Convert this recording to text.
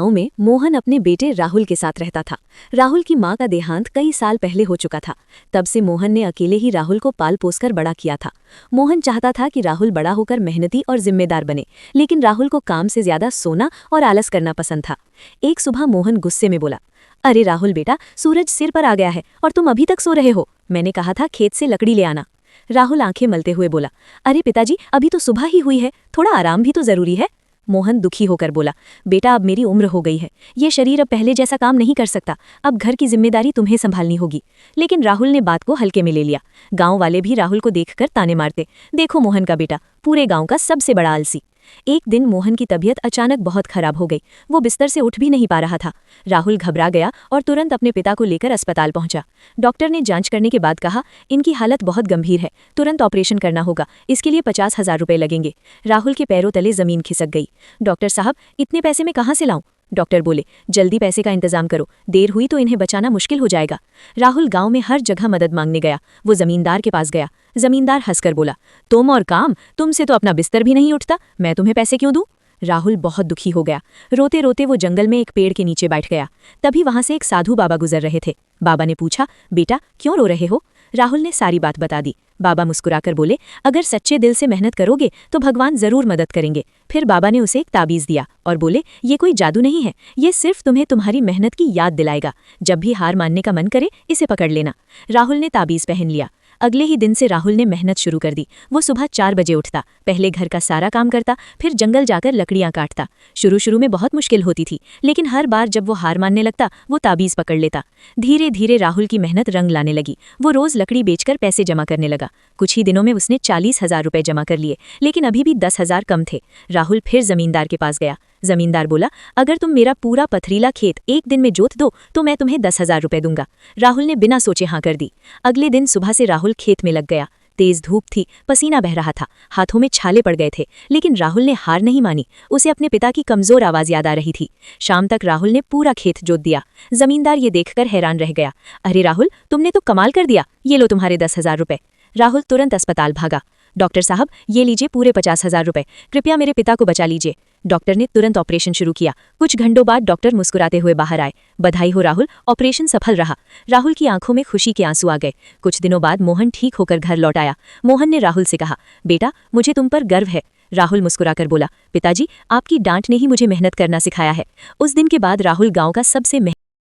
गांव में मोहन अपने बेटे राहुल के साथ रहता था। राहुल की मां का देहांत कई साल पहले हो चुका था। तब से मोहन ने अकेले ही राहुल को पाल पोसकर बड़ा किया था। मोहन चाहता था कि राहुल बड़ा होकर मेहनती और जिम्मेदार बने, लेकिन राहुल को काम से ज्यादा सोना और आलस करना पसंद था। एक सुबह मोहन गुस्से में बोला, अरे राहुल बेटा, सूरज सिर पर आ गया है और तुम अभी तक सो रहे हो। मैंने कहा था खेत से लकड़ी ले आना। राहुल आंखें मलते हुए बोला, अरे पिताजी, अभी तो सुबह ही हुई है, थोड़ा आराम भी तो जरूरी है। मोहन दुखी होकर बोला, बेटा अब मेरी उम्र हो गई है, ये शरीर अब पहले जैसा काम नहीं कर सकता, अब घर की जिम्मेदारी तुम्हें संभालनी होगी। लेकिन राहुल ने बात को हल्के में ले लिया। गांव वाले भी राहुल को देखकर ताने मारते, देखो मोहन का बेटा, पूरे गांव का सबसे बड़ा आलसी। एक दिन मोहन की तबीयत अचानक बहुत खराब हो गई। वो बिस्तर से उठ भी नहीं पा रहा था। राहुल घबरा गया और तुरंत अपने पिता को लेकर अस्पताल पहुंचा। डॉक्टर ने जांच करने के बाद कहा, इनकी हालत बहुत गंभीर है, तुरंत ऑपरेशन करना होगा, इसके लिए 50,000 रुपए लगेंगे। राहुल के पैरों तले जमीन खिसक गई। डॉक्टर साहब, इतने पैसे मैं कहाँ से लाऊं? डॉक्टर बोले, जल्दी पैसे का इंतजाम करो, देर हुई तो इन्हें बचाना मुश्किल हो जाएगा। राहुल गांव में हर जगह मदद मांगने गया। वो जमींदार के पास गया। जमींदार हंसकर बोला, तुम और काम, तुमसे तो अपना बिस्तर भी नहीं उठता, मैं तुम्हें पैसे क्यों दूं? राहुल बहुत दुखी हो गया। रोते रोते वो जंगल में एक पेड़ के नीचे बैठ गया। तभी वहां से एक साधु बाबा गुजर रहे थे। बाबा ने पूछा, बेटा क्यों रो रहे हो? राहुल ने सारी बात बता दी। बाबा मुस्कुराकर बोले, अगर सच्चे दिल से मेहनत करोगे तो भगवान जरूर मदद करेंगे। फिर बाबा ने उसे एक ताबीज दिया और बोले, ये कोई जादू नहीं है, ये सिर्फ तुम्हें तुम्हारी मेहनत की याद दिलाएगा। जब भी हार मानने का मन करे, इसे पकड़ लेना। राहुल ने ताबीज पहन लिया। अगले ही दिन से राहुल ने मेहनत शुरू कर दी। वो सुबह 4 बजे उठता, पहले घर का सारा काम करता, फिर जंगल जाकर लकड़ियां काटता। शुरू में बहुत मुश्किल होती थी, लेकिन हर बार जब वो हार मानने लगता, वो ताबीज पकड़ लेता। धीरे धीरे राहुल की मेहनत रंग लाने लगी। वो रोज लकड़ी बेचकर पैसे जमा करने लगा। कुछ ही दिनों में उसने 40,000 रुपए जमा कर लिए, लेकिन अभी भी 10,000 कम थे। राहुल फिर जमींदार के पास गया। जमींदार बोला, अगर तुम मेरा पूरा पथरीला खेत एक दिन में जोत दो तो मैं तुम्हें 10,000 रुपए दूंगा। राहुल ने बिना सोचे हाँ कर दी। अगले दिन सुबह से राहुल खेत में लग गया। तेज धूप थी, पसीना बह रहा था, हाथों में छाले पड़ गए थे, लेकिन राहुल ने हार नहीं मानी। उसे अपने पिता की कमजोर आवाज याद आ रही थी। शाम तक राहुल ने पूरा खेत जोत दिया। जमींदार ये देखकर हैरान रह गया, अरे राहुल, तुमने तो कमाल कर दिया, ये लो तुम्हारे 10,000 रुपए। राहुल तुरंत अस्पताल भागा। डॉक्टर साहब, ये लीजिए पूरे 50,000 रुपए, कृपया मेरे पिता को बचा लीजिए। डॉक्टर ने तुरंत ऑपरेशन शुरू किया। कुछ घंटों बाद डॉक्टर मुस्कुराते हुए बाहर आए, बधाई हो राहुल, ऑपरेशन सफल रहा। राहुल की आंखों में खुशी के आंसू आ गए। कुछ दिनों बाद मोहन ठीक होकर घर लौट आया। मोहन ने राहुल से कहा, बेटा मुझे तुम पर गर्व है। राहुल मुस्कुराकर बोला, पिताजी आपकी डांट ने ही मुझे मेहनत करना सिखाया है। उस दिन के बाद राहुल गांव का सबसे